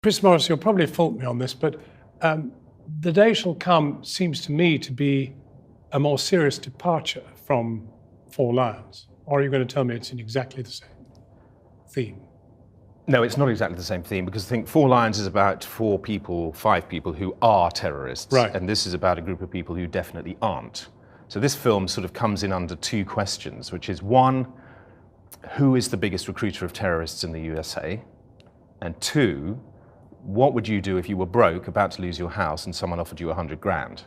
Chris Morris, you'll probably fault me on this, but The Day Shall Come seems to me to be a more serious departure from Four Lions. Or are you going to tell me it's in exactly the same theme? No, it's not exactly the same theme, because I think Four Lions is about five people who are terrorists. Right. And this is about a group of people who definitely aren't. So this film sort of comes in under two questions, which is one, who is the biggest recruiter of terrorists in the USA? And two, what would you do if you were broke, about to lose your house, and someone offered you 100 grand?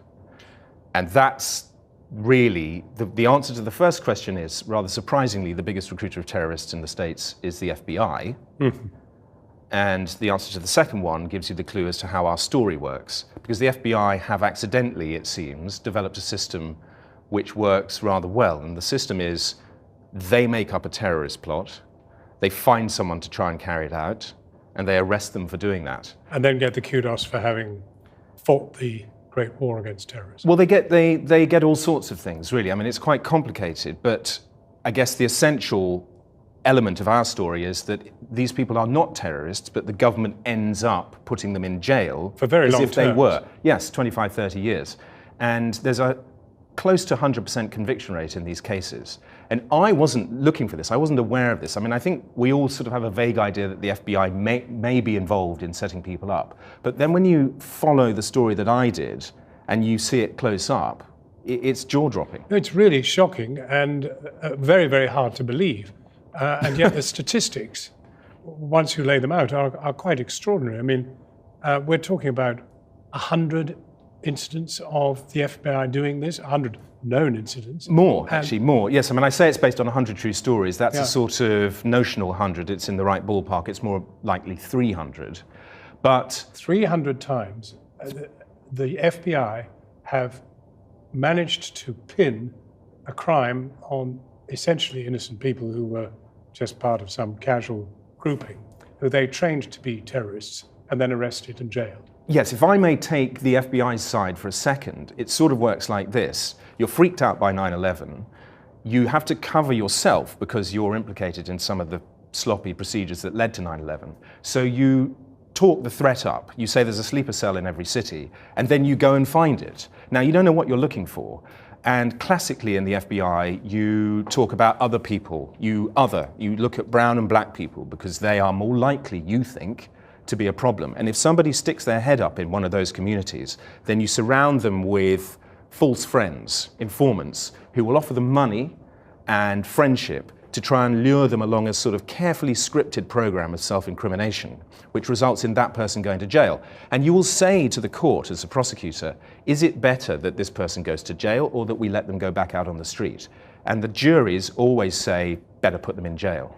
And that's really, the answer to the first question is, rather surprisingly, the biggest recruiter of terrorists in the States is the FBI. Mm-hmm. And the answer to the second one gives you the clue as to how our story works. Because the FBI have accidentally, it seems, developed a system which works rather well. And the system is, they make up a terrorist plot, they find someone to try and carry it out, and they arrest them for doing that. And then get the kudos for having fought the Great War against terrorism. Well, they get all sorts of things, really. I mean, it's quite complicated, but I guess the essential element of our story is that these people are not terrorists, but the government ends up putting them in jail for very long as if they terms. were. Yes, 25, 30 years. And there's a close to 100% conviction rate in these cases. And I wasn't looking for this, I wasn't aware of this. I mean, I think we all sort of have a vague idea that the FBI may be involved in setting people up. But then when you follow the story that I did, and you see it close up, it's jaw-dropping. It's really shocking and very, very hard to believe. And yet the statistics, once you lay them out, are quite extraordinary. I mean, we're talking about 100 incidents of the FBI doing this, 100 known incidents. More, actually, more. Yes, I mean, I say it's based on 100 true stories. That's Yeah. a sort of notional 100. It's in the right ballpark. It's more likely 300. But 300 times, the FBI have managed to pin a crime on essentially innocent people who were just part of some casual grouping, who they trained to be terrorists and then arrested and jailed. yes, if I may take the FBI's side for a second, it sort of works like this. You're freaked out by 9/11. You have to cover yourself because you're implicated in some of the sloppy procedures that led to 9/11. So you talk the threat up. You say there's a sleeper cell in every city, and then you go and find it. Now, you don't know what you're looking for. And classically in the FBI, you talk about other people. You look at brown and black people because they are more likely, you think, to be a problem. And if somebody sticks their head up in one of those communities, then you surround them with false friends, informants, who will offer them money and friendship to try and lure them along a sort of carefully scripted program of self-incrimination, which results in that person going to jail. And you will say to the court as a prosecutor, is it better that this person goes to jail or that we let them go back out on the street? And the juries always say, better put them in jail.